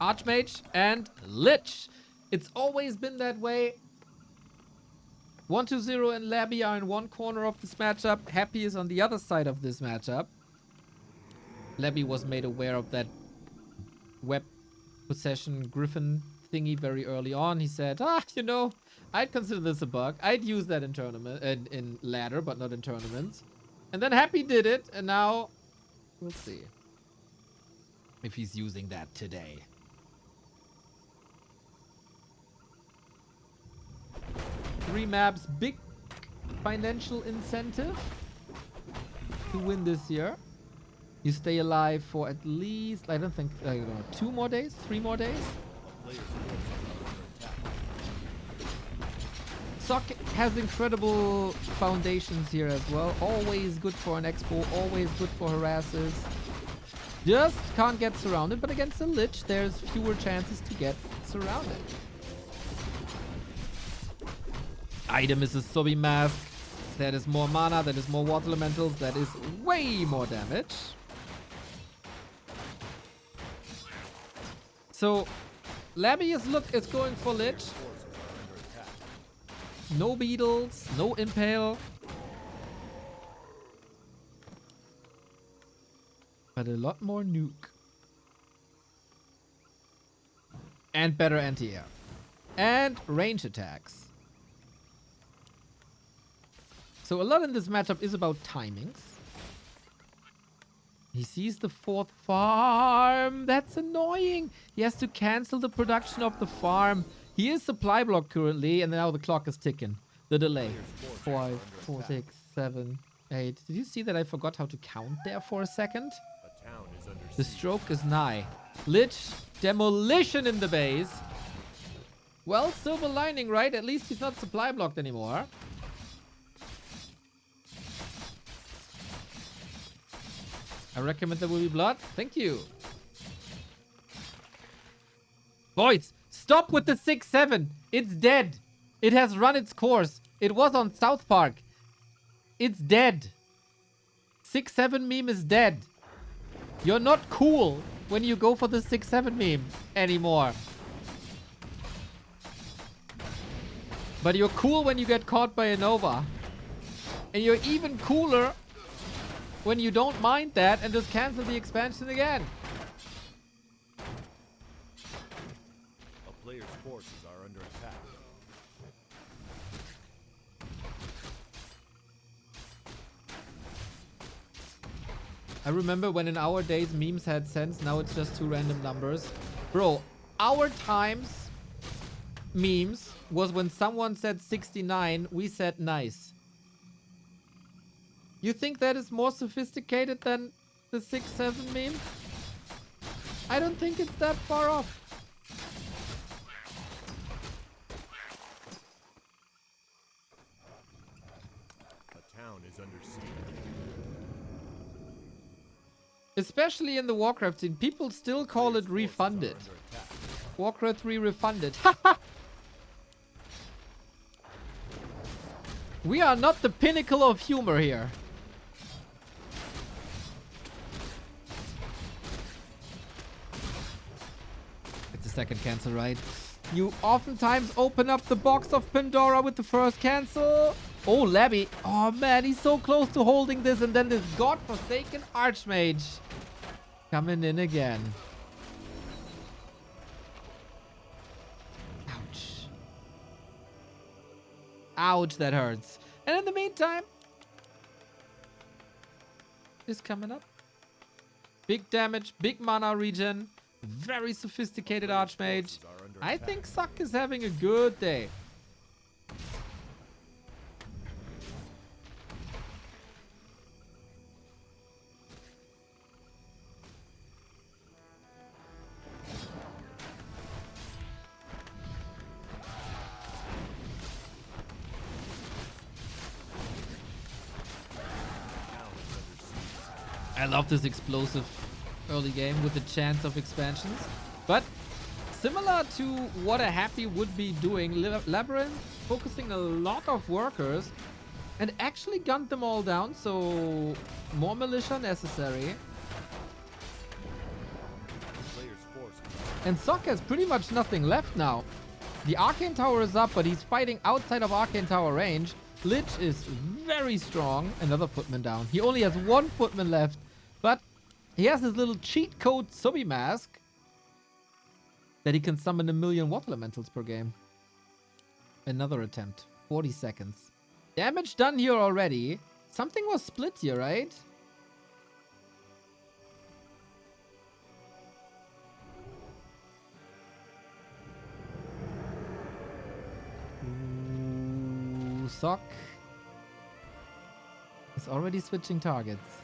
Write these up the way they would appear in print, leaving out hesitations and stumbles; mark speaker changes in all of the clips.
Speaker 1: Archmage and Lich. It's always been that way. 1-2-0 and Labby are in one corner of this matchup. Happy is on the other side of this matchup. Labby was made aware of that web possession griffin thingy very early on. He said, you know, I'd consider this a bug. I'd use that in tournament, in ladder, but not in tournaments. And then Happy did it, and now we'll see if he's using that today. Three maps, big financial incentive to win this year. You stay alive for at least, I don't think, 2 more days, 3 more days. Sock has incredible foundations here as well. Always good for an expo, always good for harassers. Just can't get surrounded, but against the Lich, there's fewer chances to get surrounded. Item is a Sobi Mask. That is more mana, that is more water elementals, that is way more damage. So, Labby is going for Lich. No beetles, no impale. But a lot more nuke. And better anti-air. And range attacks. So a lot in this matchup is about timings. He sees the 4th farm. That's annoying. He has to cancel the production of the farm. He is supply block currently, and now the clock is ticking. The delay. 5, 4, 6, 7, 8. Did you see that I forgot how to count there for a second? The stroke is nigh. Lich, demolition in the base. Well, silver lining, right? At least he's not supply blocked anymore. I recommend there will be blood. Thank you. Boys, stop with the 6-7. It's dead. It has run its course. It was on South Park. It's dead. 6-7 meme is dead. You're not cool when you go for the 6-7 meme anymore. But you're cool when you get caught by a Nova. And you're even cooler when you don't mind that and just cancel the expansion again.
Speaker 2: A player's forces are under attack.
Speaker 1: I remember when in our days memes had sense, now it's just 2 random numbers. Bro, our times memes was when someone said 69, we said nice. You think that is more sophisticated than the 6-7 meme? I don't think it's that far off.
Speaker 2: A town is under siege.
Speaker 1: Especially in the Warcraft scene, people still call it refunded. Warcraft 3 refunded. We are not the pinnacle of humor here. Second cancel, right? You oftentimes open up the box of Pandora with the first cancel. Oh, Labby. Oh, man, he's so close to holding this. And then this godforsaken Archmage coming in again. Ouch. Ouch, that hurts. And in the meantime, is coming up. Big damage, big mana regen. Very sophisticated Archmage. I think Suck is having a good day. I love this explosive early game with the chance of expansions. But similar to what a Happy would be doing, LabyRinth focusing a lot of workers and actually gunned them all down, so more militia necessary.
Speaker 2: The player's force is under
Speaker 1: And Sok has pretty much nothing left now. The Arcane Tower is up, but he's fighting outside of Arcane Tower range. Lich is very strong. Another footman down. He only has one footman left, but he has his little cheat code Sobi mask that he can summon 1,000,000 water elementals per game. Another attempt. 40 seconds. Damage done here already. Something was split here, right? Ooh, Sok is already switching targets.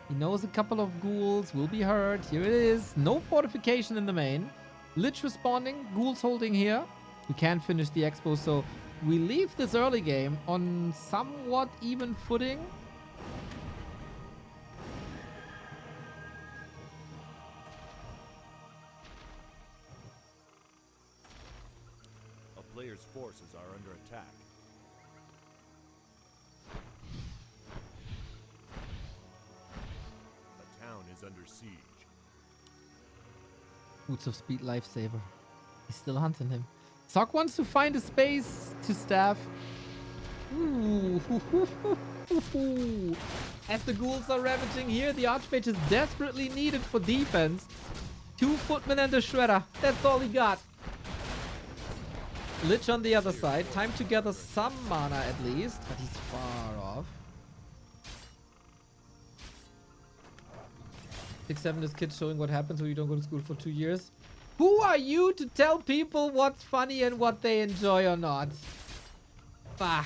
Speaker 1: He knows a couple of ghouls will be hurt. Here it is. No fortification in the main. Lich responding. Ghouls holding here. We can't finish the expo, so we leave this early game on somewhat even footing.
Speaker 2: A player's forces are under attack. A town is under siege.
Speaker 1: Boots of Speed lifesaver. He's still hunting him. Sok wants to find a space to staff. Ooh. As the ghouls are ravaging here, the Archmage is desperately needed for defense. 2 footmen and a shredder. That's all he got. Lich on the other side. Time to gather some mana at least, but he's far off. 6-7 is kids showing what happens when you don't go to school for 2 years. Who are you to tell people what's funny and what they enjoy or not? Bah.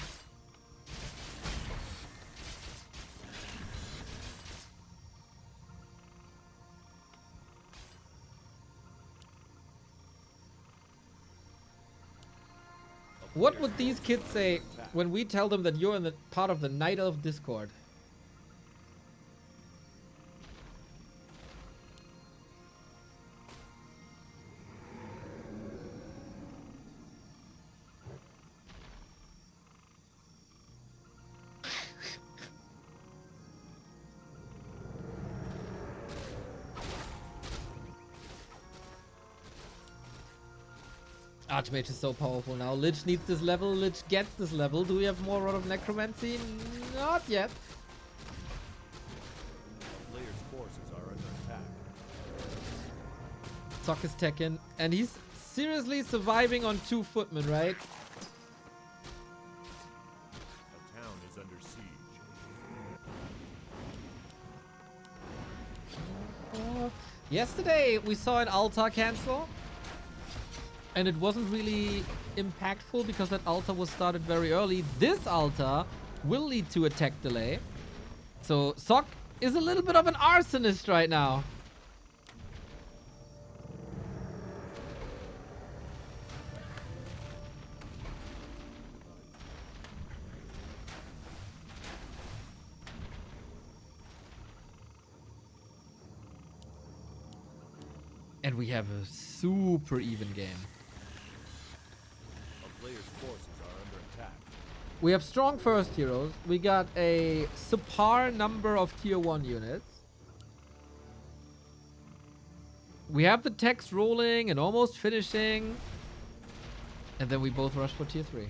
Speaker 1: What would these kids say when we tell them that you're in the part of the Night Elf Discord? Archmage is so powerful now. Lich needs this level. Lich gets this level. Do we have more Rod of Necromancy? Not yet.
Speaker 2: A player's forces are under attack.
Speaker 1: Sok is Tekken. And he's seriously surviving on 2 footmen, right?
Speaker 2: A town is under siege.
Speaker 1: Yesterday we saw an altar cancel. And it wasn't really impactful because that altar was started very early. This altar will lead to a tech delay. So Sok is a little bit of an arsonist right now. And we have a super even game.
Speaker 2: Players' forces are under attack.
Speaker 1: We have strong first heroes. We got a subpar number of tier 1 units. We have the techs rolling and almost finishing. And then we both rush for tier 3.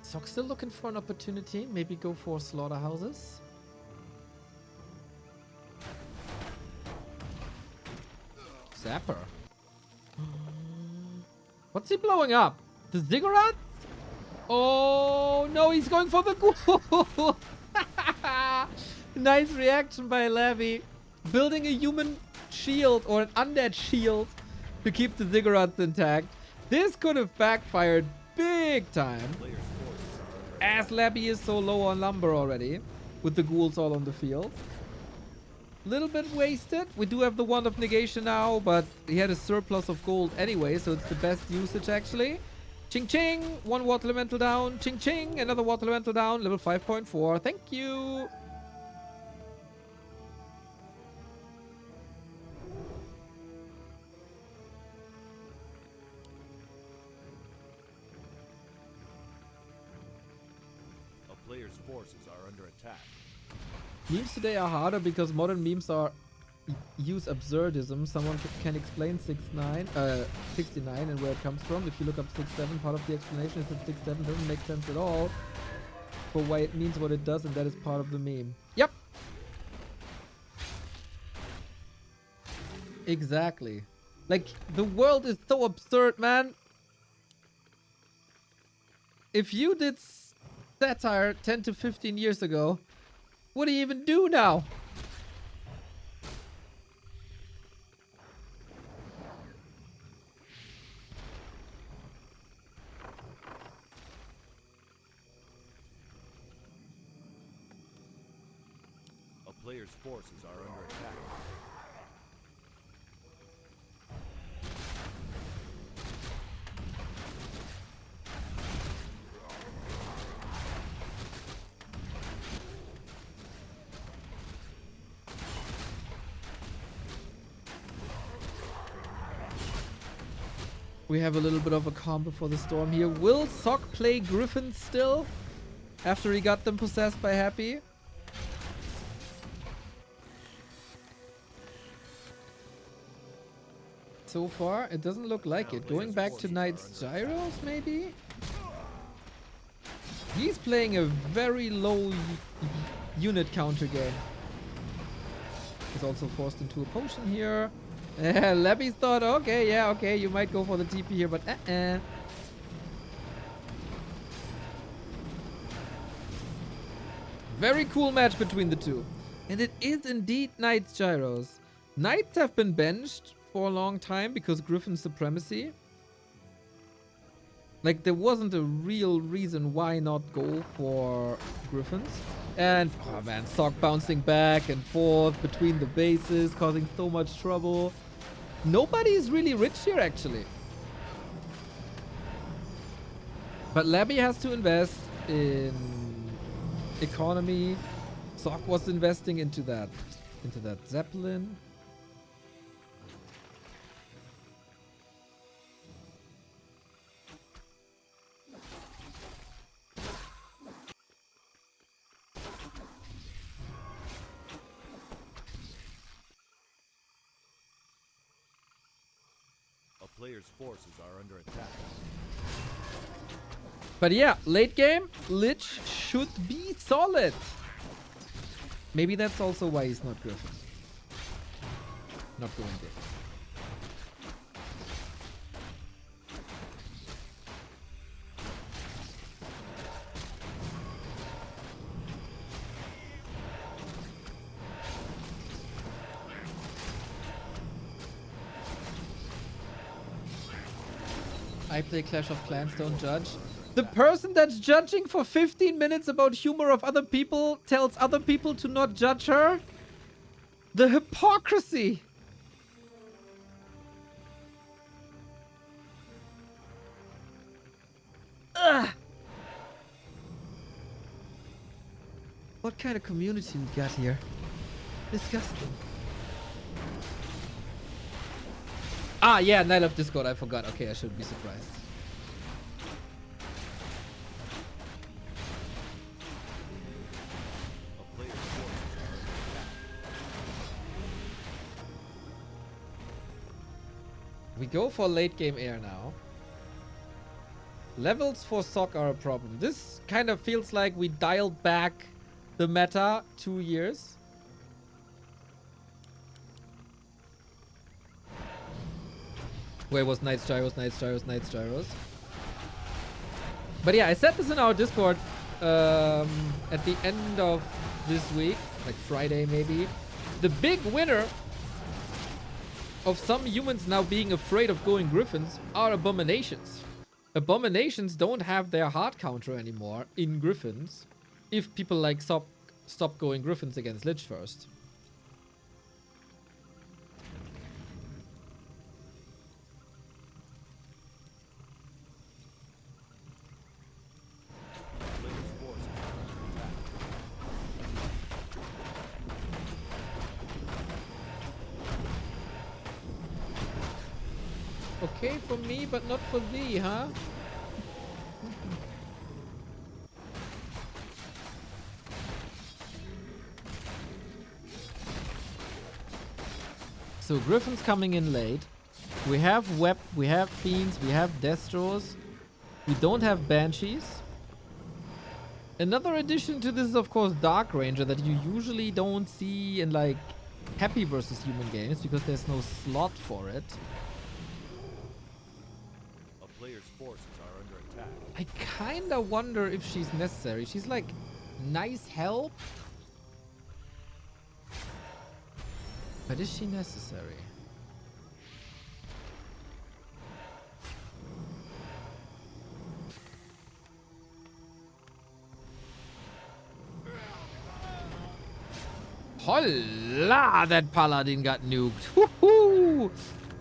Speaker 1: Sok still looking for an opportunity. Maybe go for slaughterhouses. Zapper. What's he blowing up? The ziggurat? Oh no, he's going for the ghoul. Nice reaction by Labby. Building a human shield or an undead shield to keep the ziggurats intact. This could have backfired big time. As Labby is so low on lumber already, with the ghouls all on the field. Little bit wasted. We do have the Wand of Negation now, but he had a surplus of gold anyway, so it's the best usage actually. Ching ching, 1 water elemental down. Ching ching, another water elemental down. Level 5.4. Thank you.
Speaker 2: player's forces are under attack.
Speaker 1: Memes today are harder because modern memes use absurdism. Someone can explain 69 and where it comes from. If you look up 67, part of the explanation is that 67 doesn't make sense at all for why it means what it does, and that is part of the meme. Yep. Exactly. Like, the world is so absurd, man. If you did satire 10 to 15 years ago, what do you even do now?
Speaker 2: A player's forces are under attack.
Speaker 1: We have a little bit of a calm before the storm here. Will Sock play Griffin still? After he got them possessed by Happy? So far, it doesn't look like it. Going back to Knight's Gyros, maybe? He's playing a very low unit counter game. He's also forced into a potion here. Labby's thought, okay, yeah, okay, you might go for the TP here, but Very cool match between the two. And it is indeed Knight's Gyros. Knights have been benched for a long time because Griffin's supremacy. Like, there wasn't a real reason why not go for Griffins. And, oh man, Sock bouncing back and forth between the bases, causing so much trouble. Nobody is really rich here, actually. But Labby has to invest in economy. Sock was investing into that Zeppelin.
Speaker 2: A player's forces are under attack.
Speaker 1: But yeah, late game, Lich should be solid. Maybe that's also why he's not Griffin. Not going Griffin. I play Clash of Clans, don't judge. The person that's judging for 15 minutes about humor of other people tells other people to not judge her? The hypocrisy! Ugh! What kind of community we got here? Disgusting. Ah, yeah, Night of Discord, I forgot. Okay, I shouldn't be surprised.
Speaker 2: A player's forces are under attack.
Speaker 1: We go for late game air now. Levels for Sock are a problem. This kind of feels like we dialed back the meta 2 years. Where was Knight's Gyros, Knight's Gyros, Knight's Gyros. But yeah, I said this in our Discord at the end of this week, like Friday maybe. The big winner of some humans now being afraid of going Griffins are Abominations. Abominations don't have their hard counter anymore in Griffins if people like stop going Griffins against Lich first. Okay for me, but not for thee, huh? So Griffin's coming in late. We have we have Fiends, we have Destros. We don't have Banshees. Another addition to this is of course Dark Ranger that you usually don't see in like Happy versus Human games because there's no slot for it.
Speaker 2: A player's forces are under attack.
Speaker 1: I kinda wonder if she's necessary. She's like nice help. But is she necessary? Holla! That Paladin got nuked. Woohoo!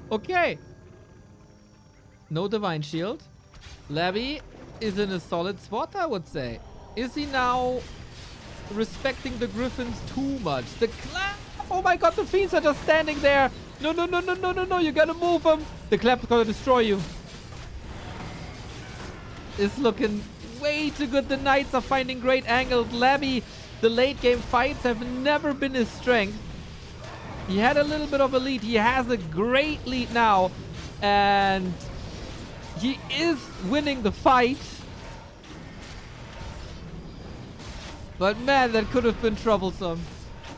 Speaker 1: Okay. No Divine Shield. Labby is in a solid spot, I would say. Is he now respecting the Griffins too much? The clap! Oh my god, the Fiends are just standing there. No, no, no, no, no, no, no. You gotta move them. The clap's gonna destroy you. It's looking way too good. The Knights are finding great angles. Labby, the late game fights have never been his strength. He had a little bit of a lead. He has a great lead now. And he is winning the fight. But man, that could have been troublesome.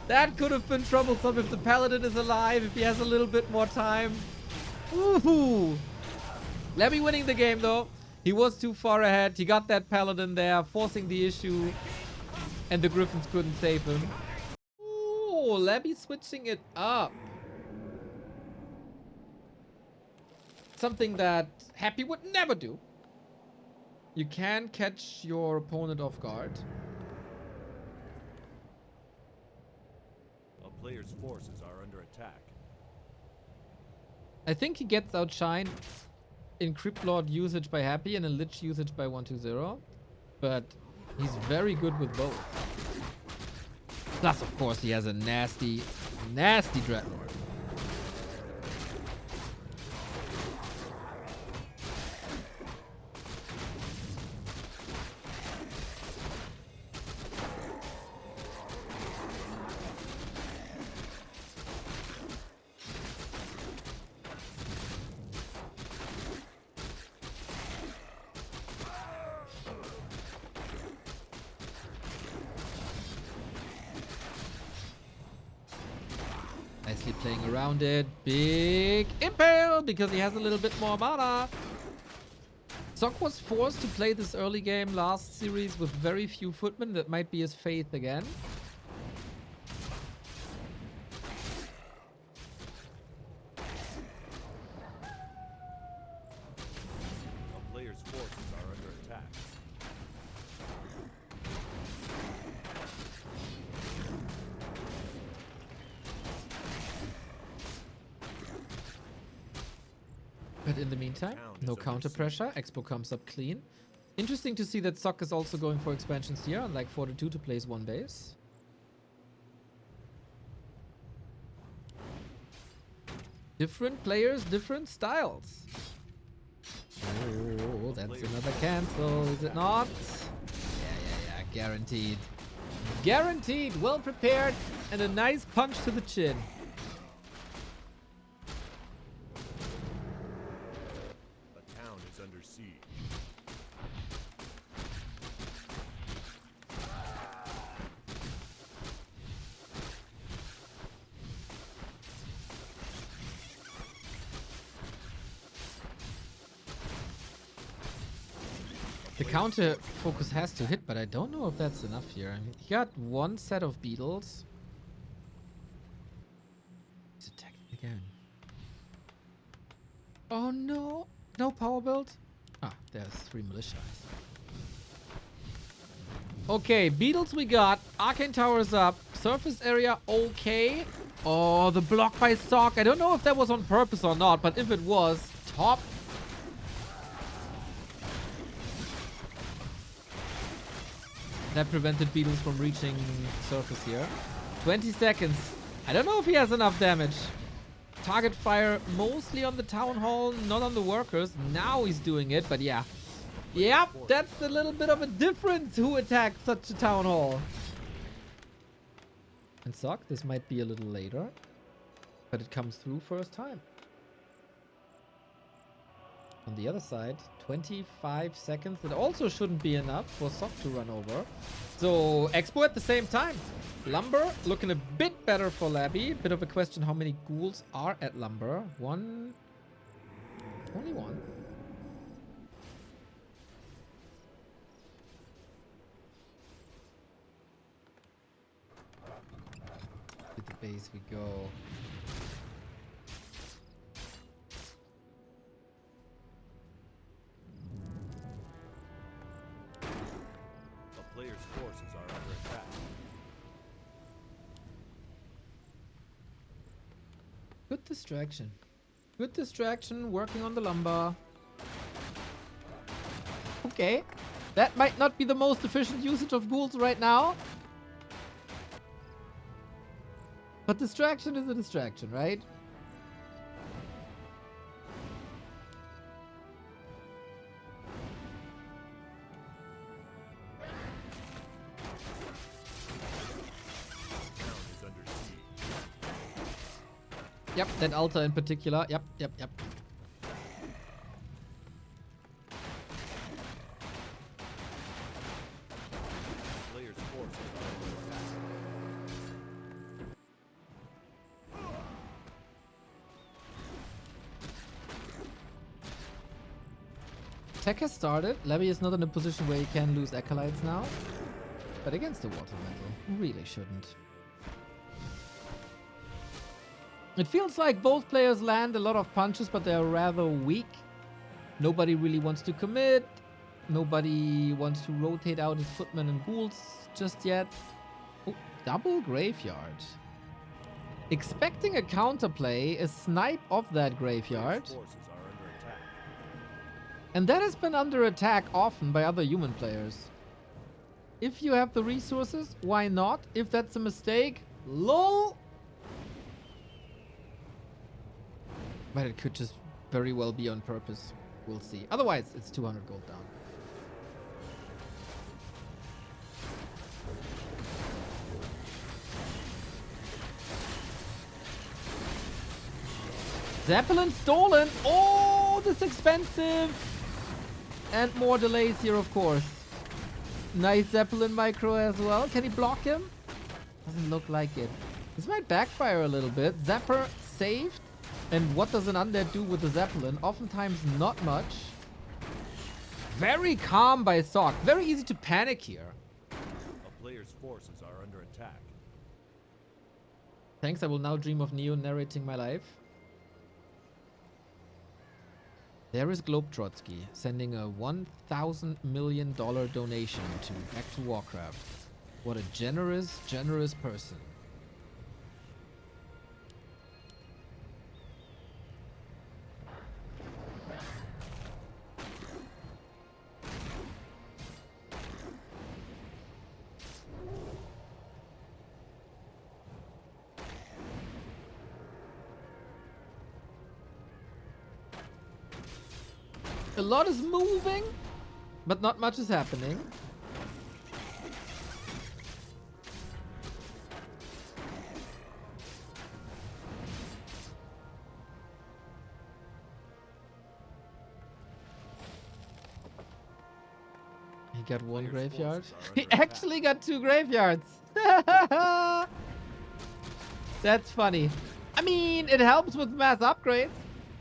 Speaker 1: That could have been troublesome if the Paladin is alive, if he has a little bit more time. Woohoo! Labby winning the game though. He was too far ahead. He got that Paladin there, forcing the issue. And the Griffins couldn't save him. Ooh, Labby switching it up. Something that Happy would never do. You can catch your opponent off guard.
Speaker 2: A player's forces are under attack.
Speaker 1: I think he gets outshined in Crypt Lord usage by Happy and in Lich usage by 120. But he's very good with both. Plus, of course, he has a nasty, nasty Dreadnought. Nicely playing around it. Big impale because he has a little bit more mana. Sok was forced to play this early game last series with very few footmen. That might be his faith again.
Speaker 2: A player's forces are under attack.
Speaker 1: But in the meantime, no counter pressure. Expo comes up clean. Interesting to see that Sok is also going for expansions here, unlike 42 to place one base. Different players, different styles. Oh, that's another cancel, is it not? Yeah, guaranteed. Guaranteed, well prepared, and a nice punch to the chin.
Speaker 2: Under siege.
Speaker 1: The counter focus has to hit, but I don't know if that's enough here. I mean, he got one set of beetles. He's attacking again. Oh no! No power build? Ah, there's 3 militia. Okay, beetles we got. Arcane towers up. Surface area okay. Oh, the block by Sok. I don't know if that was on purpose or not, but if it was, top. That prevented beetles from reaching surface here. 20 seconds. I don't know if he has enough damage. Target fire mostly on the town hall, not on the workers. Now he's doing it, but yeah. Yep, that's a little bit of a difference who attacked such a town hall. And Sok, this might be a little later. But it comes through first time. On the other side, 25 seconds. That also shouldn't be enough for Sock to run over. So, Expo at the same time. Lumber looking a bit better for Labby. Bit of a question how many ghouls are at Lumber. One. Only one. To the base we go.
Speaker 2: A player's forces are under attack.
Speaker 1: Good distraction. Good distraction, working on the lumber. Okay. That might not be the most efficient usage of ghouls right now. But distraction is a distraction, right?
Speaker 2: Town is under siege.
Speaker 1: Yep, that altar in particular. Yep.
Speaker 2: Player's forces are under attack.
Speaker 1: Tech has started. Labby is not in a position where he can lose acolytes now. But against the water metal, really shouldn't. It feels like both players land a lot of punches, but they're rather weak. Nobody really wants to commit. Nobody wants to rotate out his footmen and ghouls just yet. Oh, double graveyard. Expecting a counterplay, a snipe of that graveyard.
Speaker 2: Player's forces are under attack.
Speaker 1: And that has been under attack often by other human players. If you have the resources, why not? If that's a mistake, lol. But it could just very well be on purpose. We'll see. Otherwise, it's 200 gold down. Zeppelin stolen. Oh, this is expensive. And more delays here, of course. Nice Zeppelin micro as well. Can he block him? Doesn't look like it. This might backfire a little bit. Zapper saved. And what does an undead do with the Zeppelin? Oftentimes not much. Very calm by Sock. Very easy to panic here.
Speaker 2: A player's forces are under attack.
Speaker 1: Thanks, I will now dream of Neo narrating my life. There is Globetrotsky sending a $1,000 million donation to Back to Warcraft. What a generous, generous person. A lot is moving, but not much is happening. He got one graveyard. He actually got two graveyards. That's funny. I mean, it helps with mass upgrades.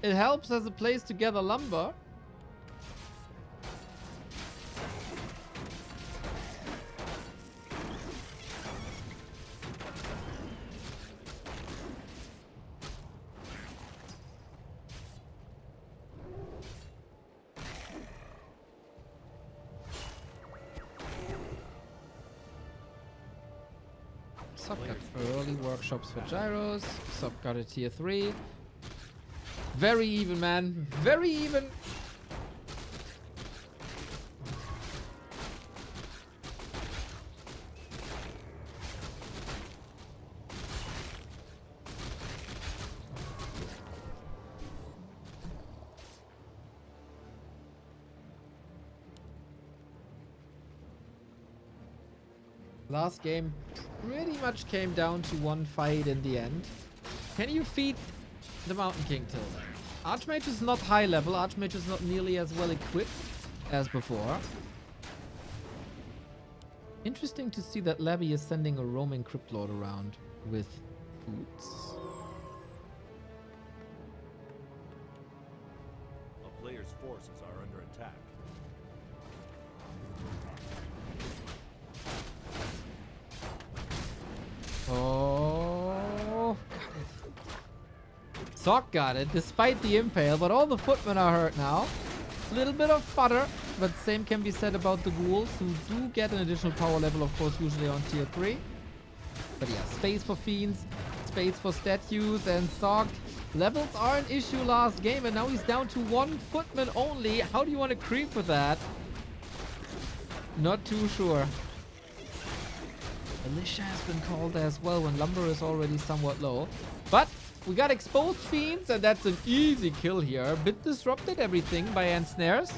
Speaker 1: It helps as a place to gather lumber. Sub got early workshops for gyros. Sub got a tier 3. Very even, man. Very even. Last game pretty much came down to one fight in the end. Can you feed the Mountain King till then? Archmage is not high level. Archmage is not nearly as well equipped as before. Interesting to see that Labby is sending a roaming Crypt Lord around with boots.
Speaker 2: A player's forces are under attack.
Speaker 1: Oh, got it. Sock got it, despite the impale, but all the footmen are hurt now. A little bit of fodder, but same can be said about the ghouls, who do get an additional power level, of course, usually on tier 3. But yeah, space for fiends, space for statues, and Sock. Levels are an issue last game, and now he's down to 1 footman only. How do you want to creep with that? Not too sure. Alicia has been called as well when lumber is already somewhat low. But we got exposed fiends, and that's an easy kill here. A bit disrupted everything by ensnares.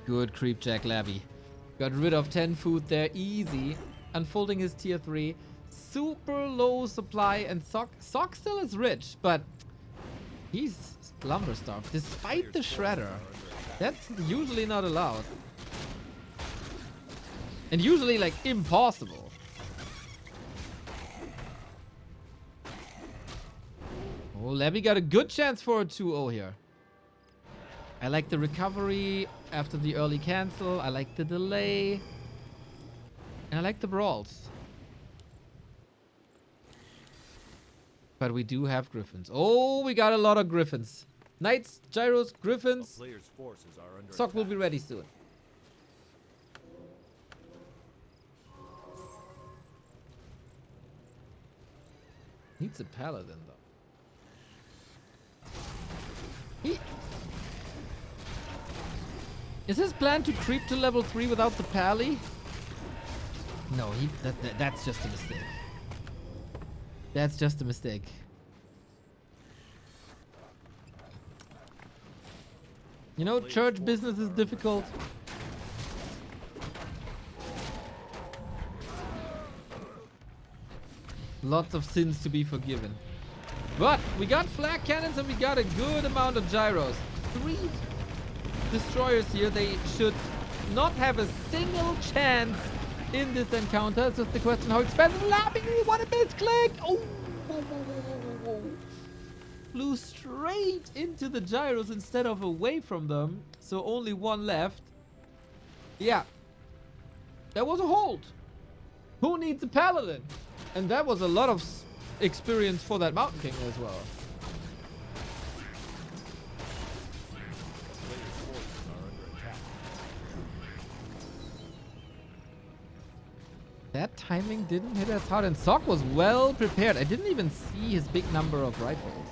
Speaker 1: Good creep jack Labby. Got rid of 10 food there, easy. Unfolding his tier 3. Super low supply, and Sock still is rich, but he's lumber starved despite the shredder. That's usually not allowed. And usually, like, impossible. Oh, Labby got a good chance for a 2-0 here. I like the recovery after the early cancel. I like the delay. And I like the brawls. But we do have griffins. Oh, we got a lot of griffins. Knights, gyros, griffins. Sock will be ready soon. Needs a paladin though. Is his plan to creep to level 3 without the pally? No, that's just a mistake. That's just a mistake. You know, church business is difficult. Lots of sins to be forgiven. But we got flag cannons and we got a good amount of gyros. 3 destroyers here. They should not have a single chance in this encounter. It's just the question how expensive Labby. What a misclick! Oh, flew straight into the gyros instead of away from them. So only 1 left. Yeah. That was a hold. Who needs a paladin? And that was a lot of experience for that Mountain King as well. That timing didn't hit as hard, and Sock was well prepared. I didn't even see his big number of rifles.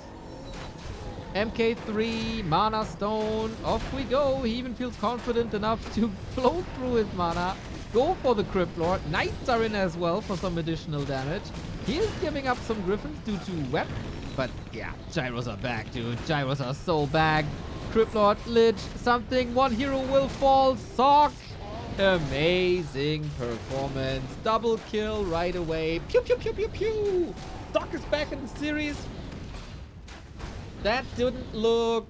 Speaker 1: MK3, Mana Stone, off we go. He even feels confident enough to blow through his mana. Go for the Crypt Lord. Knights are in as well for some additional damage. He is giving up some Griffins due to Web. But yeah, Gyros are back, dude. Gyros are so back. Crypt Lord, Lich, something. 1 hero will fall. Sock. Amazing performance. Double kill right away. Pew, pew, pew, pew, pew. Sock is back in the series. That didn't look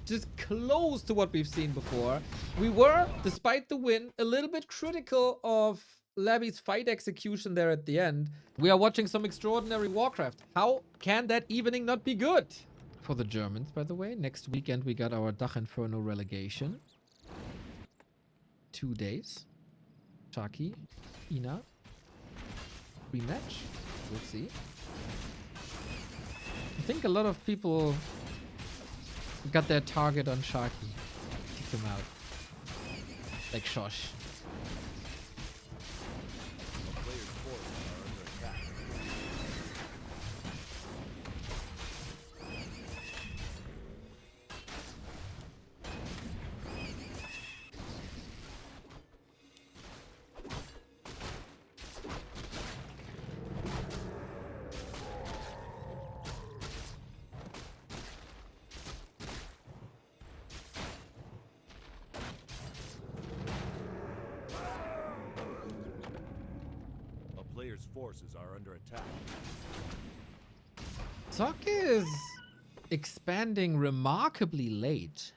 Speaker 1: just close to what we've seen before. We were, despite the win, a little bit critical of Labby's fight execution there at the end. We are watching some extraordinary Warcraft. How can that evening not be good? For the Germans, by the way. Next weekend we got our Dach Inferno relegation. 2 days. Shaki, Ina. Rematch. We'll see. I think a lot of people got their target on Sharky. Kick him out. Like Shosh.
Speaker 2: player's forces are under attack.
Speaker 1: Sock is expanding remarkably late.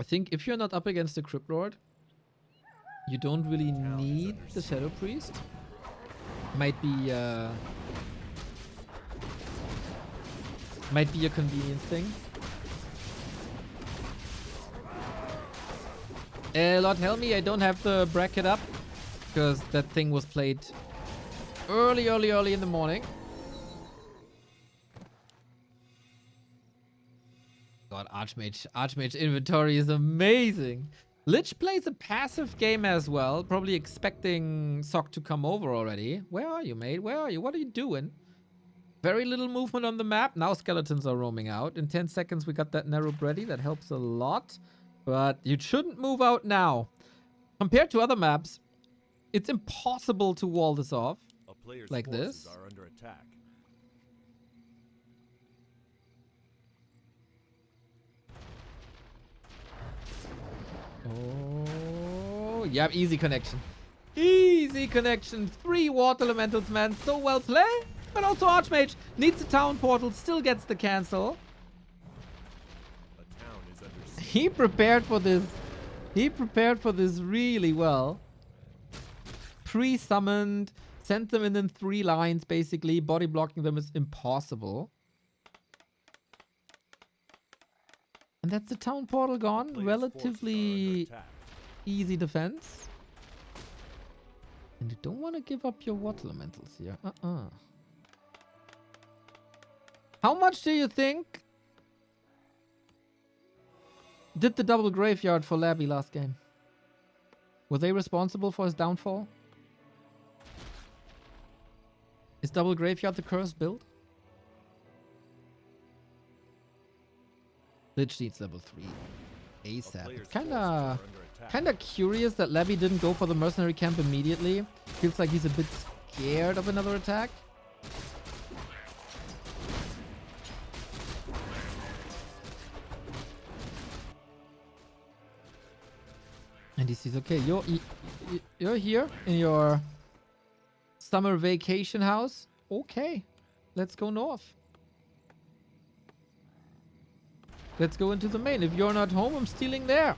Speaker 1: I think if you're not up against the Crypt Lord, you don't really need the Shadow Priest. Might be a convenience thing. Lord help me, I don't have the bracket up because that thing was played early in the morning. God, Archmage inventory is amazing. Lich plays a passive game as well, probably expecting Sock to come over already. Where are you, mate? Where are you? What are you doing? Very little movement on the map. Now skeletons are roaming out. In 10 seconds, we got that narrow ready. That helps a lot. But you shouldn't move out now. Compared to other maps, it's impossible to wall this off.
Speaker 2: A player's
Speaker 1: like
Speaker 2: forces
Speaker 1: this.
Speaker 2: are under attack.
Speaker 1: Oh, yeah, easy connection. Easy connection. 3 water elementals, man. So well played. But also Archmage needs a town portal, still gets the cancel.
Speaker 2: A town is under siege.
Speaker 1: He prepared for this. He prepared for this really well. Pre-summoned, sent them in 3 lines, basically. Body blocking them is impossible. And that's the town portal gone.
Speaker 2: Player's
Speaker 1: Relatively
Speaker 2: forces are under attack.
Speaker 1: easy defense. And you don't want to give up your water elementals here. How much do you think did the double graveyard for Labby last game? Were they responsible for his downfall? Is double graveyard the cursed build? Lich needs level 3 ASAP. It's kinda curious that Labby didn't go for the mercenary camp immediately. Feels like he's a bit scared of another attack. And he sees, okay, you're here in your summer vacation house. Okay, let's go north. Let's go into the main. If you're not home, I'm stealing there.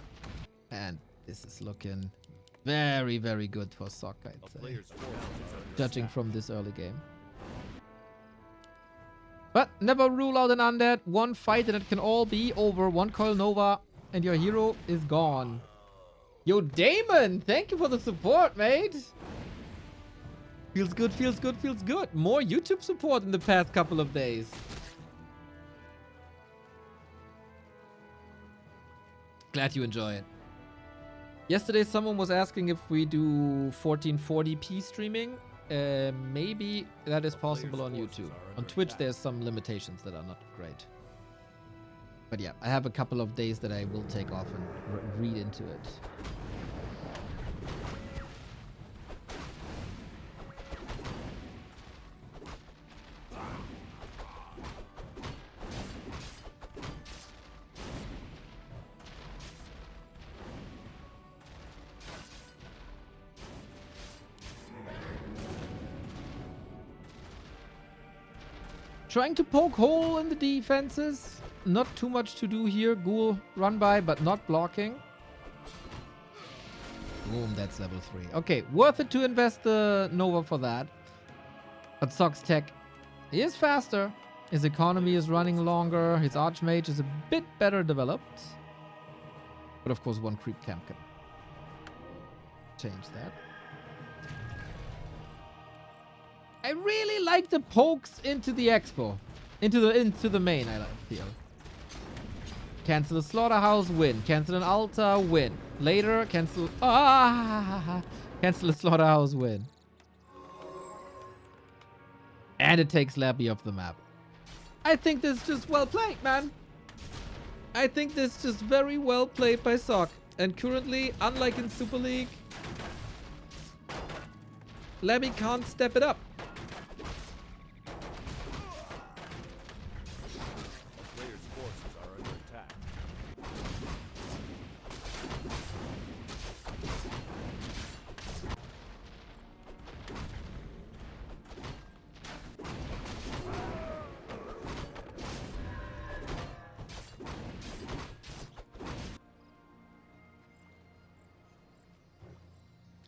Speaker 1: And this is looking very, very good for Sock, I'd say. Judging from this early game. But never rule out an undead. One fight and it can all be over. 1 coil Nova and your hero is gone. Yo, Damon, thank you for the support, mate. Feels good, feels good, feels good. More YouTube support in the past couple of days. Glad you enjoy it. Yesterday, someone was asking if we do 1440p streaming. Maybe that is possible on YouTube. On Twitch, there's some limitations that are not great. But yeah, I have a couple of days that I will take off and read into it. Trying to poke hole in the defenses. Not too much to do here. Ghoul run by, but not blocking. Boom, that's level 3. Okay, worth it to invest the Nova for that. But Sock's tech is faster. His economy is running longer. His Archmage is a bit better developed. But of course, 1 creep camp can change that. I really like the pokes into the expo. Into the main, I feel. Cancel a slaughterhouse, win. Cancel an altar, win. Later, cancel... Cancel a slaughterhouse, win. And it takes Labby off the map. I think this is just well played, man. I think this is just very well played by Sock. And currently, unlike in Super League, Labby can't step it up.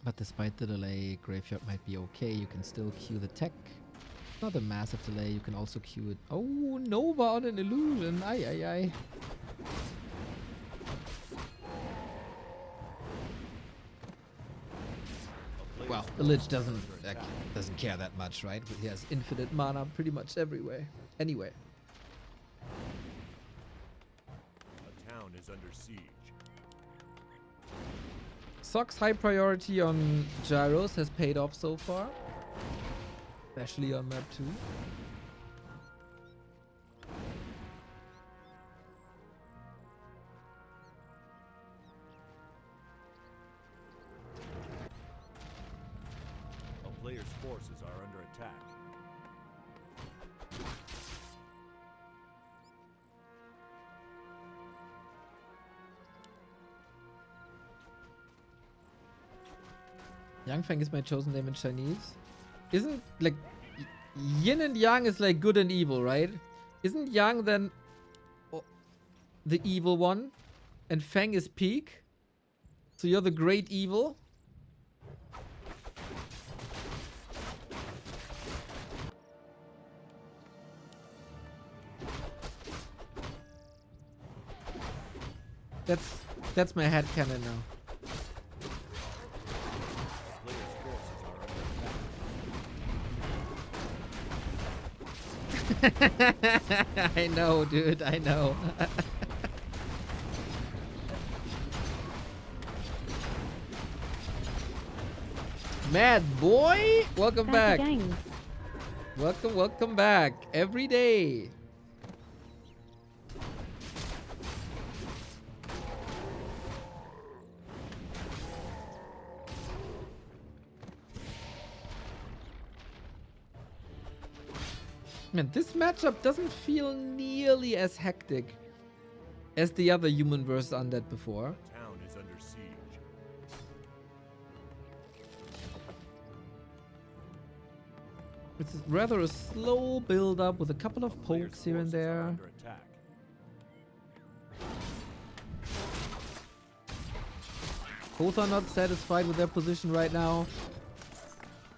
Speaker 1: But despite the delay, Graveyard might be okay. You can still queue the tech. Not a massive delay. You can also queue it. Oh, Nova on an illusion. Aye, aye, aye. Well, the Lich doesn't care that much, right? He has infinite mana pretty much everywhere. Anyway.
Speaker 2: A town is under siege.
Speaker 1: Sock's high priority on gyros has paid off so far. Especially on map 2.
Speaker 2: A player's forces are under attack.
Speaker 1: Yangfeng is my chosen name in Chinese. Isn't, like, yin and yang is like good and evil, right? Isn't yang then the evil one? And Feng is peak? So you're the great evil? That's my headcanon now. I know, dude, I know. Mad boy, welcome back.
Speaker 3: Again.
Speaker 1: Welcome back. Every day. Man, this matchup doesn't feel nearly as hectic as the other human versus undead before.
Speaker 2: The town is under siege.
Speaker 1: It's rather a slow build up with a couple of pokes here and there.
Speaker 2: Under attack.
Speaker 1: Both are not satisfied with their position right now.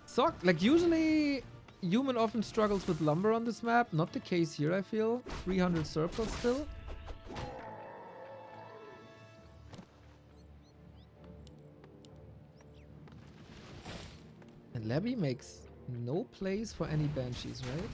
Speaker 1: Sock, like usually human often struggles with lumber on this map. Not the case here, I feel. 300 surplus still. And Labby makes no plays for any Banshees, right?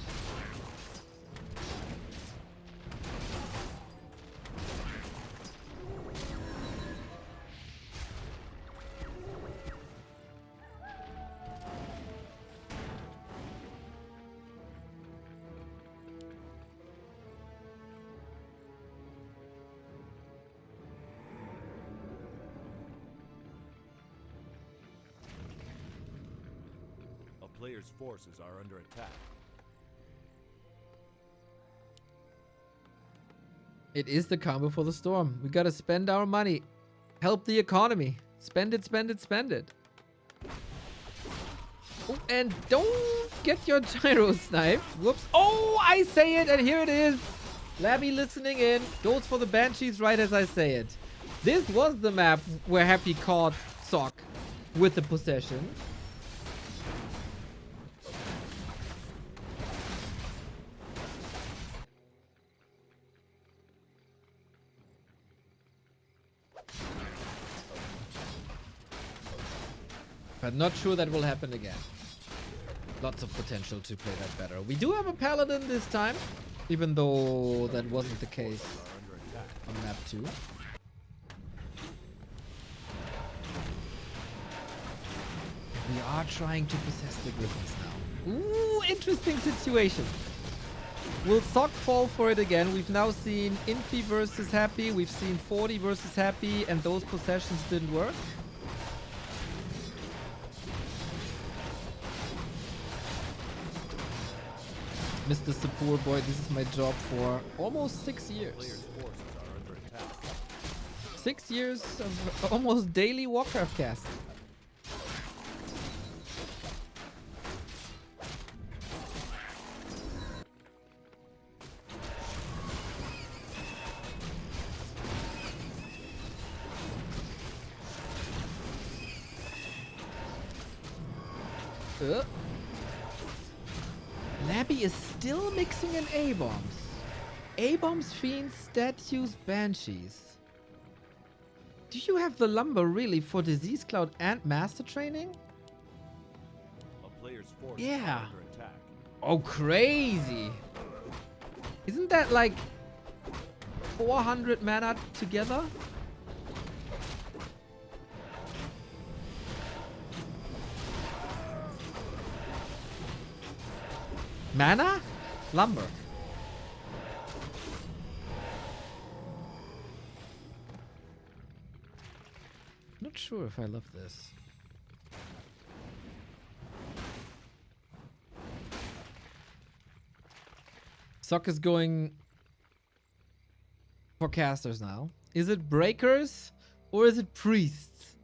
Speaker 2: Player's forces are under attack.
Speaker 1: It is the calm before the storm. We gotta spend our money. Help the economy. Spend it, spend it, spend it. Oh, and don't get your gyro sniped. Whoops. Oh, I say it, and here it is. Labby listening in. Goes for the Banshees right as I say it. This was the map where Happy caught Sock with the possession. But not sure that will happen again. Lots of potential to play that better. We do have a Paladin this time, even though that wasn't the case on map 2. We are trying to possess the Griffins now. Ooh, interesting situation. Will Sock fall for it again? We've now seen Infi versus Happy, we've seen 40 versus Happy, and those possessions didn't work. Mr. Support Boy, this is my job for almost 6 years.
Speaker 2: Player's forces are under attack.
Speaker 1: 6 years of almost daily Warcraft cast. Labby is still mixing in A-bombs. A-bombs, fiends, statues, banshees. Do you have the lumber really for disease cloud and master training?
Speaker 2: A player's force
Speaker 1: Yeah.
Speaker 2: is under attack.
Speaker 1: Oh, crazy. Isn't that like 400 mana together? Mana? Lumber. Not sure if I love this. Sock is going for casters now. Is it breakers or is it priests?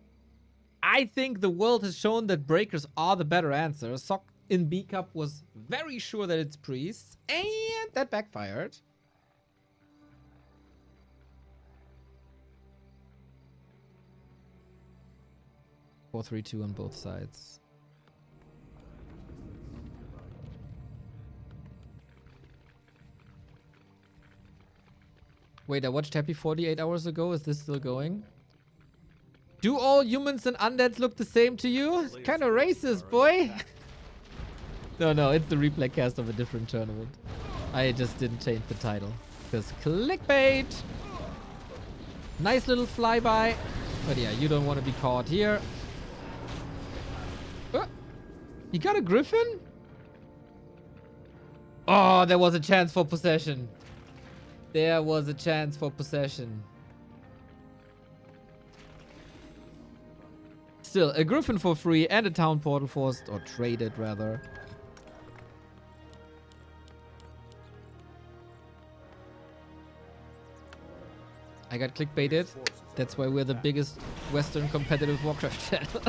Speaker 1: I think the world has shown that breakers are the better answer. Sock in B Cup was very sure that it's priests, and that backfired. Four, 3-2 on both sides. Wait, I watched Happy 48 hours ago. Is this still going? Do all humans and undeads look the same to you? Kind of racist, boy. No, it's the replay cast of a different tournament. I just didn't change the title. Because clickbait. Nice little flyby. But yeah, you don't want to be caught here. You got a griffin? Oh, there was a chance for possession. There was a chance for possession. Still, a griffin for free and a town portal forced, or traded rather. I got clickbaited. That's why we're the biggest Western competitive Warcraft channel.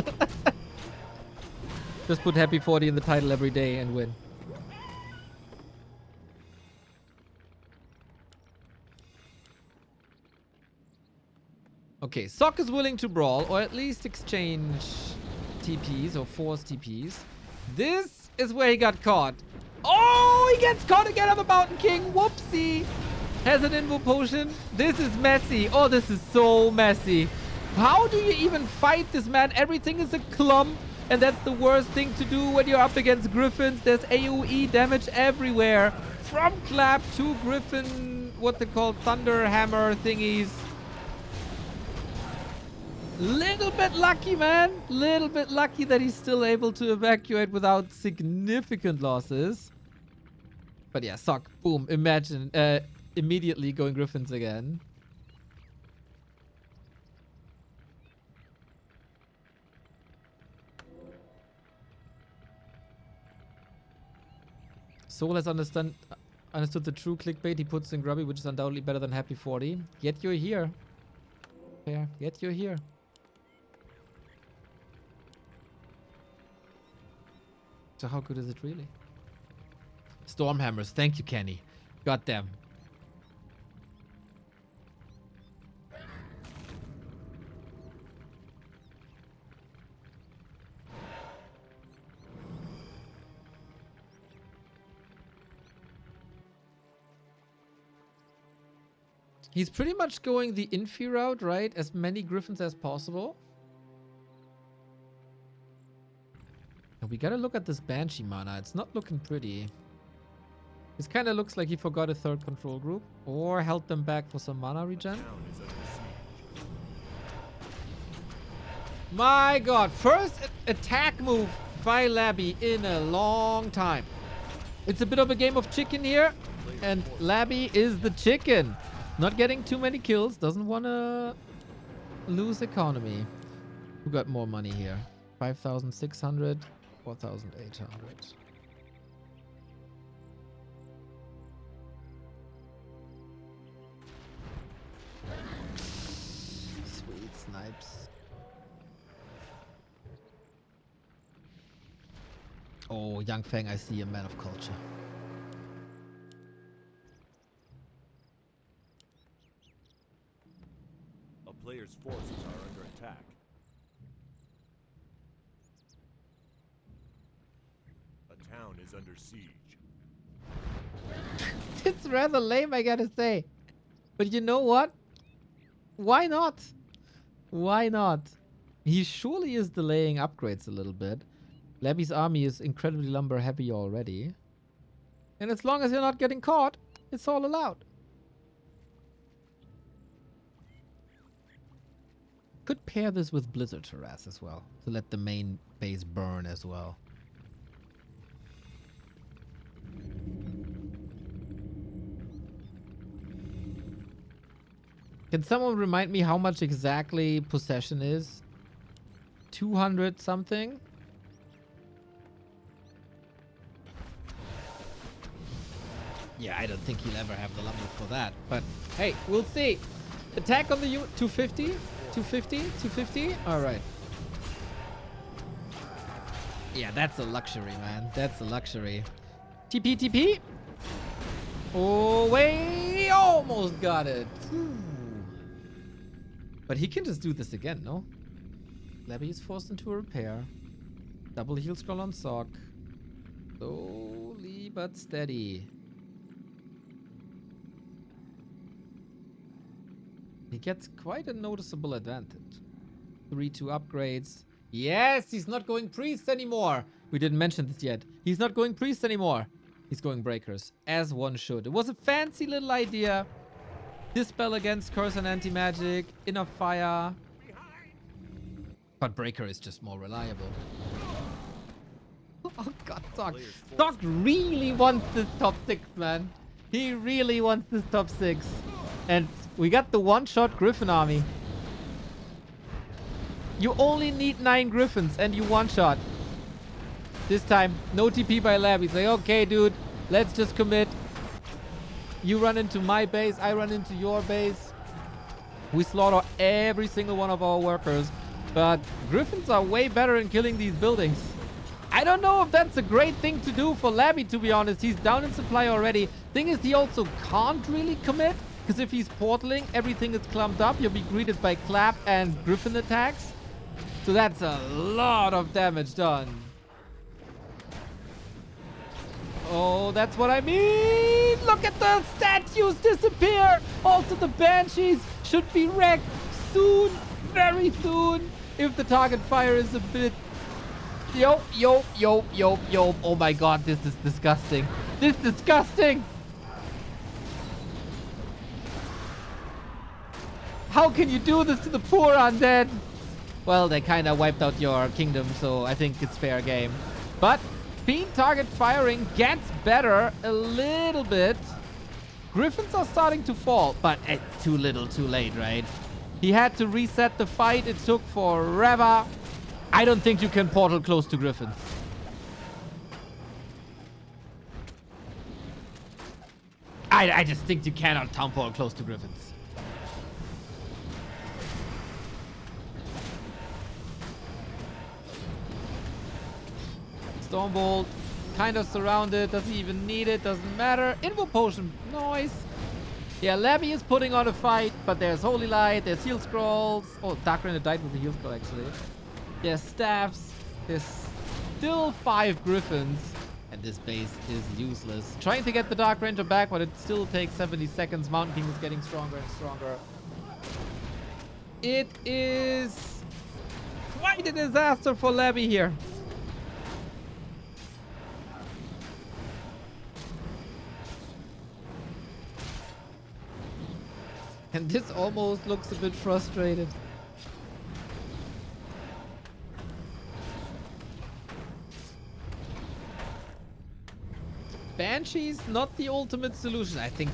Speaker 1: Just put Happy 40 in the title every day and win. Okay, Sock is willing to brawl, or at least exchange TPs, or force TPs. This is where he got caught. Oh, he gets caught again on the Mountain King. Whoopsie. Has an invo potion. This is messy. Oh, this is so messy. How do you even fight this man? Everything is a clump. And that's the worst thing to do when you're up against griffins. There's AoE damage everywhere. From clap to griffin, what they call thunder hammer thingies. Little bit lucky, man. Little bit lucky that he's still able to evacuate without significant losses. But yeah, Sock, boom, imagine, immediately going griffins again. Soul has understood the true clickbait. He puts in Grubby, which is undoubtedly better than Happy 40. Yet you're here. Fair. Yet you're here. So how good is it really? Stormhammers. Thank you, Kenny. Got them. He's pretty much going the infi route, right? As many griffins as possible. And we gotta look at this Banshee mana. It's not looking pretty. This kind of looks like he forgot a third control group. Or held them back for some mana regen. My god. First attack move by Labby in a long time. It's a bit of a game of chicken here. And Labby is the chicken. Not getting too many kills. Doesn't want to lose economy. Who got more money here? 5,600. 4,800. Sweet snipes. Oh, Young Fang, I see a man of culture.
Speaker 2: A player's forces are under attack. town is under siege.
Speaker 1: It's rather lame, I gotta say. But you know what? Why not? Why not? He surely is delaying upgrades a little bit. Labby's army is incredibly lumber heavy already. And as long as you're not getting caught, it's all allowed. Could pair this with Blizzard Harass as well, to let the main base burn as well. Can someone remind me how much exactly possession is? 200 something? Yeah, I don't think he'll ever have the lumber for that. But hey, we'll see. Attack on the 250? 250? 250? Alright. Yeah, that's a luxury, man. That's a luxury. TP, TP. Oh, wait. Almost got it. But he can just do this again, no? Labby is forced into a repair. Double heal scroll on Sock. Slowly but steady. He gets quite a noticeable advantage. 3-2 upgrades. Yes, he's not going priest anymore. We didn't mention this yet. He's not going priest anymore. He's going breakers, as one should. It was a fancy little idea. Dispel against curse and anti-magic. Inner fire. But breaker is just more reliable. Oh god, Sock. Sock really wants this top 6, man. He really wants this top 6. And we got the one-shot Griffin army. You only need 9 Griffins and you one-shot. This time, no TP by Lab. He's like, okay, dude, let's just commit. You run into my base, I run into your base. We slaughter every single one of our workers. But Griffins are way better in killing these buildings. I don't know if that's a great thing to do for Labby, to be honest. He's down in supply already. Thing is, he also can't really commit. Because if he's portaling, everything is clumped up. You'll be greeted by clap and Griffin attacks. So that's a lot of damage done. Oh, that's what I mean. Look at the statues disappear. Also, the Banshees should be wrecked soon. Very soon. If the target fire is a bit... Yo. Oh my god, this is disgusting. This is disgusting. How can you do this to the poor undead? Well, they kind of wiped out your kingdom, so I think it's fair game. But Fiend target firing gets better a little bit. Griffins are starting to fall, but it's too little too late, right? He had to reset the fight. It took forever. I don't think you can portal close to Griffins. I just think you cannot town portal close to Griffins. Stormbolt, kind of surrounded, doesn't even need it, doesn't matter. Invo potion, nice. Yeah, Labby is putting on a fight, but there's Holy Light, there's heal scrolls. Oh, Dark Ranger died with the heal scroll actually. There's staffs, there's still 5 Griffins, and this base is useless. Trying to get the Dark Ranger back, but it still takes 70 seconds. Mountain King is getting stronger and stronger. It is quite a disaster for Labby here. And this almost looks a bit frustrated. Banshees, not the ultimate solution. I think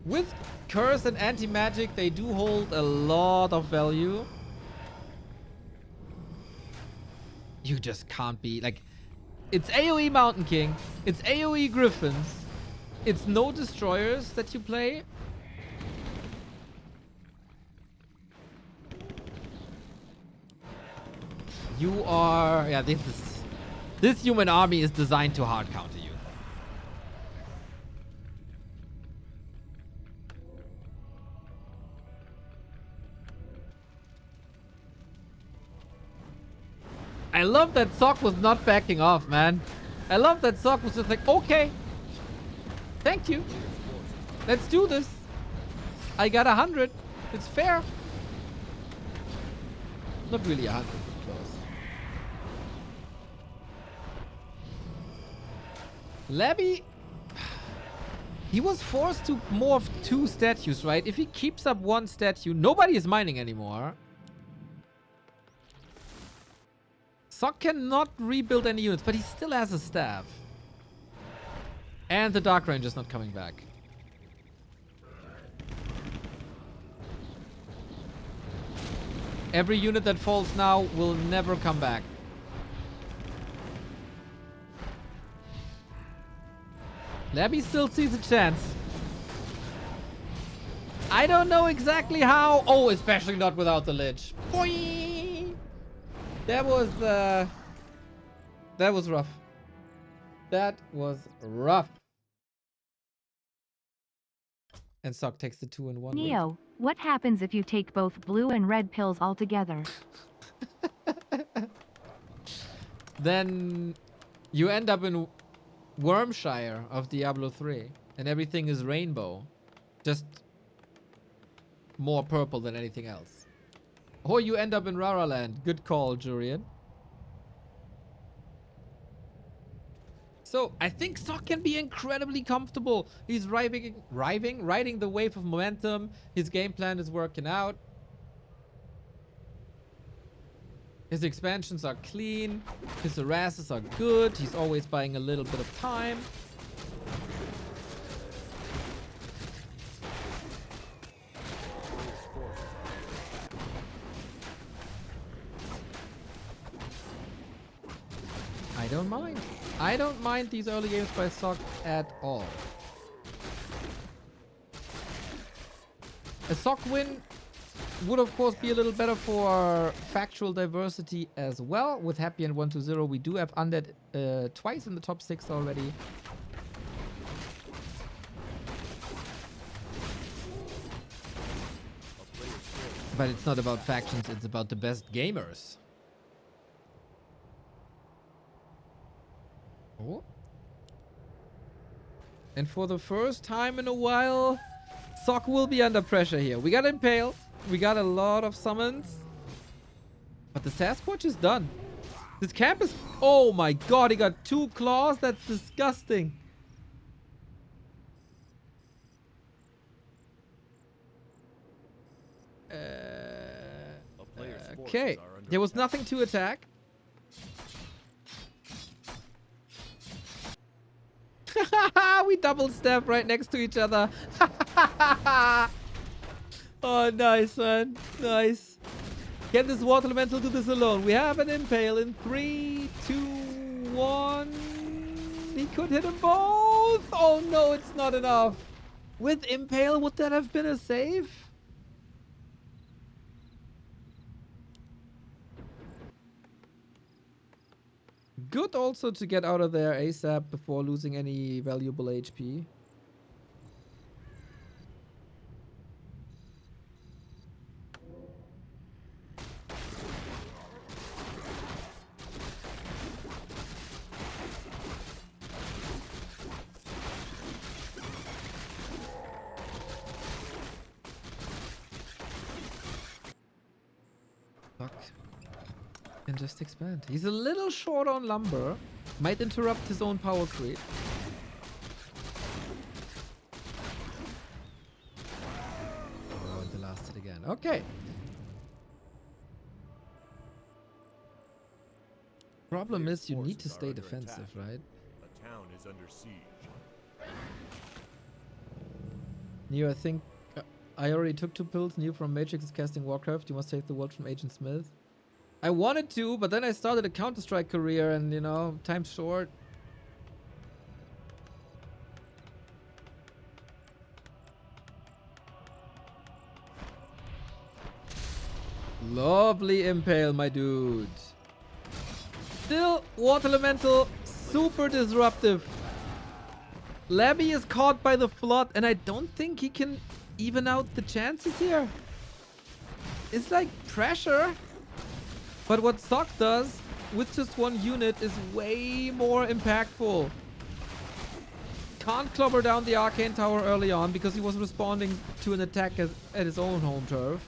Speaker 1: with Curse and Anti-Magic, they do hold a lot of value. You just can't be like... It's AoE Mountain King. It's AoE Griffins. It's no destroyers that you play. You are... Yeah, this human army is designed to hard counter you. I love that Sock was not backing off, man. I love that Sock was just like, okay, thank you. Let's do this. I got 100. It's fair. Not really 100. Close. Labby, he was forced to morph 2 statues, right? If he keeps up 1 statue, nobody is mining anymore. Sock cannot rebuild any units, but he still has a staff. And the Dark Ranger's not coming back. Every unit that falls now will never come back. Labby still sees a chance. I don't know exactly how. Oh, especially not without the Lich. Boing! That was rough. That was rough. And Sock takes the 2 in 1.
Speaker 3: Neo, what happens if you take both blue and red pills all together?
Speaker 1: Then you end up in Wormshire of Diablo 3. And everything is rainbow. Just more purple than anything else. Or you end up in Rara Land. Good call, Jurian. So, I think Sock can be incredibly comfortable. He's riding the wave of momentum. His game plan is working out. His expansions are clean. His harasses are good. He's always buying a little bit of time. I don't mind. I don't mind these early games by Sock at all. A Sock win would of course be a little better for factual diversity as well. With Happy and 120, we do have Undead twice in the top 6 already. But it's not about factions, it's about the best gamers. Oh. And for the first time in a while, Sock will be under pressure here. We got Impale. We got a lot of summons. But the Sasquatch is done. This camp is... Oh my god, he got 2 claws? That's disgusting. Okay. There was nothing to attack. We double step right next to each other. Oh, nice, man. Nice. Can this water elemental do this alone? We have an Impale in 3, 2, 1. He could hit them both. Oh, no, it's not enough. With Impale, would that have been a save? Good also to get out of there ASAP before losing any valuable HP. Fuck. And just expand. He's a little short on lumber. Might interrupt his own power creep. Oh, and the last hit again. Okay. Problem is you need to stay defensive, right?
Speaker 2: A town is under siege.
Speaker 1: Neo, I think I already took 2 pills. Neo from Matrix is casting Warcraft. You must take the world from Agent Smith. I wanted to, but then I started a Counter-Strike career and, you know, time's short. Lovely Impale, my dude. Still, Water Elemental, super disruptive. Labby is caught by the flood, and I don't think he can even out the chances here. It's like pressure. But what Sock does with just one unit is way more impactful. Can't clobber down the Arcane Tower early on because he was responding to an attack at his own home turf.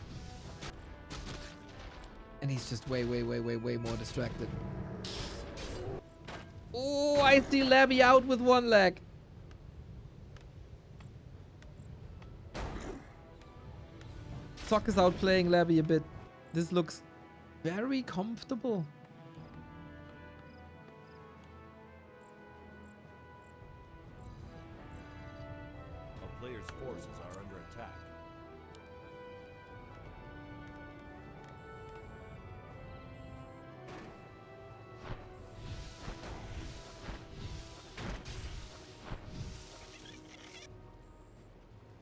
Speaker 1: And he's just way more distracted. Oh, I see Labby out with one leg. Sock is outplaying Labby a bit. This looks very comfortable.
Speaker 2: A player's forces are under attack.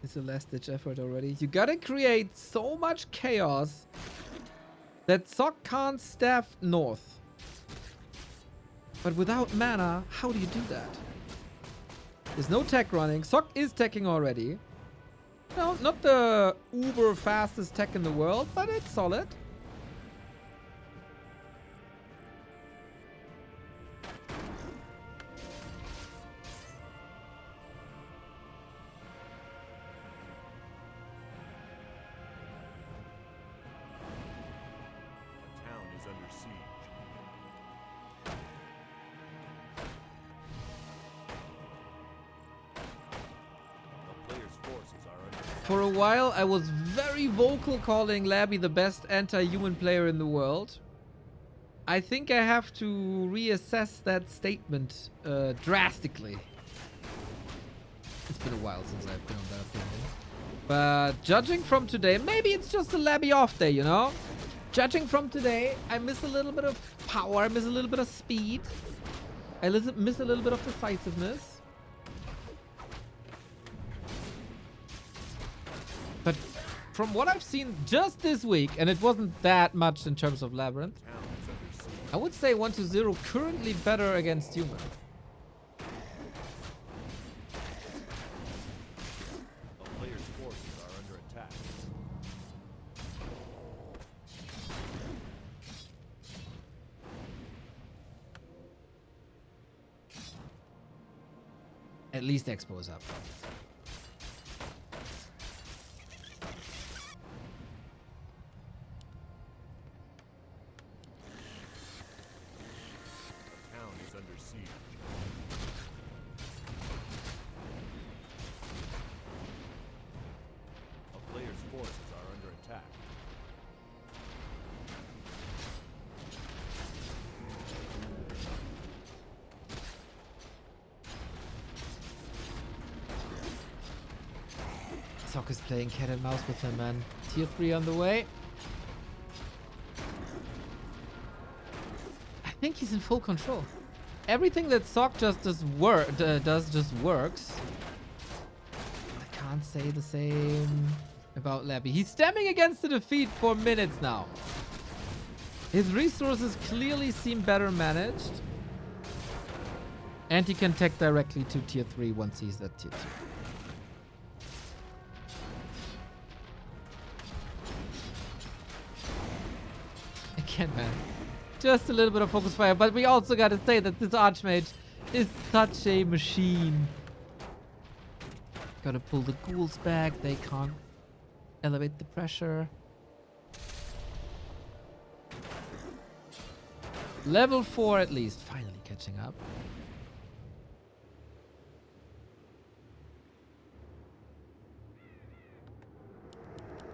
Speaker 1: It's a last-ditch effort already. You gotta create so much chaos that Sock can't staff north. But without mana, how do you do that? There's no tech running. Sock is teching already. No, not the uber fastest tech in the world, but it's solid.
Speaker 2: A town is under siege. A player's forces are under attack.
Speaker 1: For a while, I was very vocal calling Labby the best anti-human player in the world. I think I have to reassess that statement drastically. It's been a while since I've been on that opinion. But judging from today, maybe it's just a Labby off day, you know? Judging from today, I miss a little bit of power, I miss a little bit of speed. I miss a little bit of decisiveness. But from what I've seen just this week, and it wasn't that much in terms of LabyRinth,
Speaker 2: Town is under siege.
Speaker 1: I would say 1-0 currently better against human.
Speaker 2: A player's forces are under attack.
Speaker 1: At least Expo is up.
Speaker 2: A town is under siege. A player's forces are under attack.
Speaker 1: Sock is playing cat and mouse with him, man. Tier 3 on the way. I think he's in full control. Everything that Sock just does just works. I can't say the same about Labby. He's stemming against the defeat for minutes now. His resources clearly seem better managed. And he can tech directly to tier 3 once he's at tier 2. Again, man. Just a little bit of focus fire, but we also gotta say that this Archmage is such a machine. Gotta pull the ghouls back, they can't elevate the pressure. Level 4 at least, finally catching up.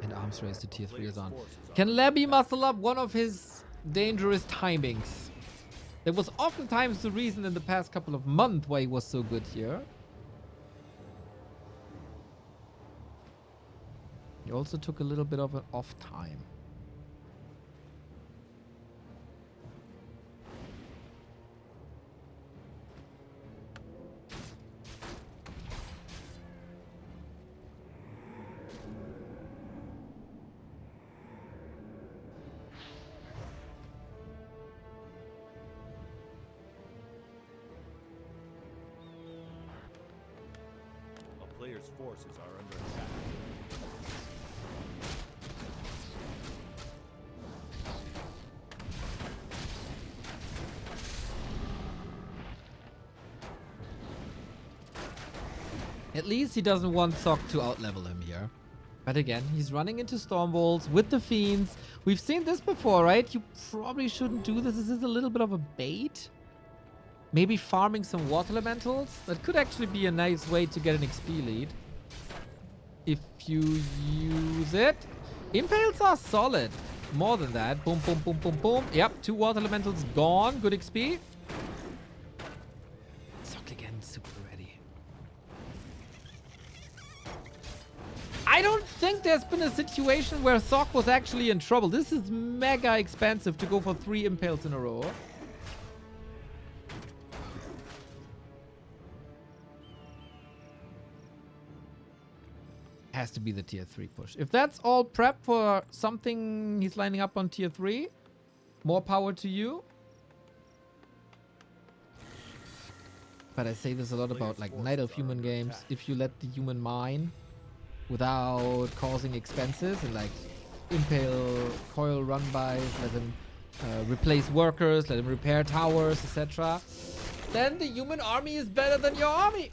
Speaker 1: And arms race to tier 3 is on. Can Labby muscle up one of his dangerous timings? That was oftentimes the reason in the past couple of months why he was so good here. He also took a little bit of an off time.
Speaker 2: A player's forces are under attack.
Speaker 1: At least he doesn't want Sock to outlevel him here. But again, he's running into storm balls with the fiends. We've seen this before, right? You probably shouldn't do this. This is a little bit of a bait. Maybe farming some water elementals. That could actually be a nice way to get an XP lead. If you use it. Impales are solid. More than that. Boom, boom, boom, boom, boom. Yep, 2 water elementals gone. Good XP. Sock again, super ready. I don't think there's been a situation where Sock was actually in trouble. This is mega expensive to go for 3 impales in a row. Has to be the tier 3 push. If that's all prep for something he's lining up on tier 3, more power to you. But I say this a lot about like Night Elf human games. If you let the human mine without causing expenses and like impale coil run bys, let him replace workers, let him repair towers, etc., then the human army is better than your army.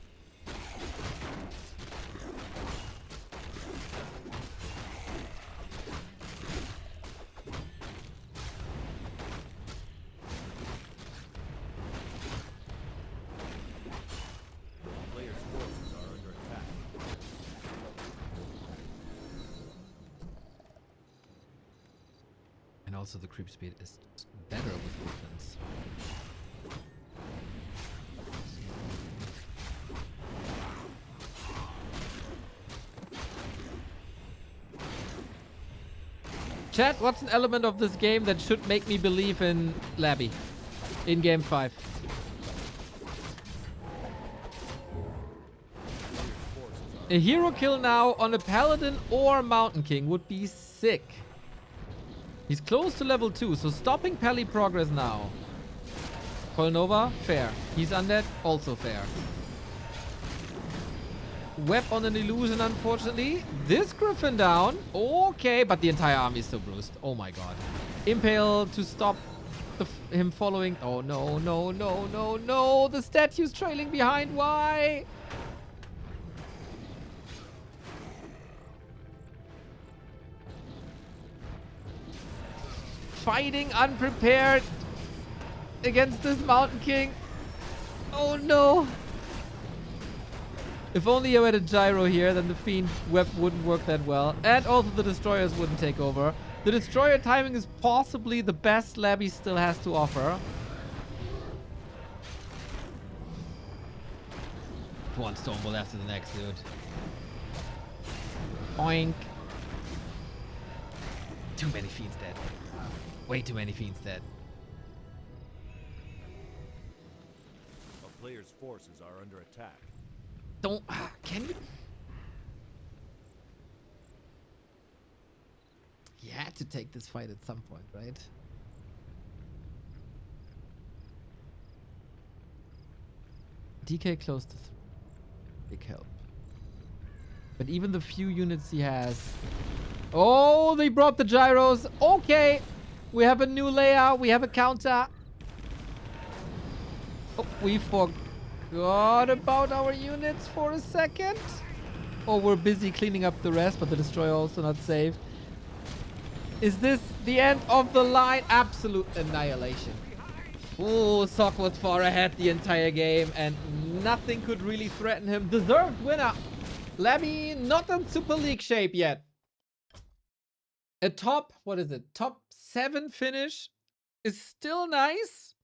Speaker 1: Also, the creep speed is better with Griffins. Chat, what's an element of this game that should make me believe in Labby in game 5? A hero kill now on a paladin or mountain king would be sick. He's close to level 2, so stopping Pally progress now. Coil Nova, fair. He's undead, also fair. Web on an illusion, unfortunately. This Griffin down. Okay, but the entire army is still bruised. Oh my god. Impale to stop him following. Oh no, no, no, no, no. The statue's trailing behind. Why? Fighting unprepared against this Mountain King. Oh no. If only you had a gyro here, then the Fiend Web wouldn't work that well. And also the Destroyers wouldn't take over. The Destroyer timing is possibly the best Labby still has to offer. One Storm Ball after the next, dude. Oink. Too many Fiends dead. Way too many Fiends dead.
Speaker 2: A player's forces are under attack.
Speaker 1: Don't... Can you... You had to take this fight at some point, right? DK close to 3. Big help. But even the few units he has... Oh, they brought the gyros. Okay. We have a new layer. We have a counter. Oh, we forgot about our units for a second. Oh, we're busy cleaning up the rest, but the destroyer also not saved. Is this the end of the line? Absolute annihilation. Oh, Sock was far ahead the entire game, and nothing could really threaten him. Deserved winner. Labby not in Super League shape yet. A top, what is it? Top 7 finish is still nice.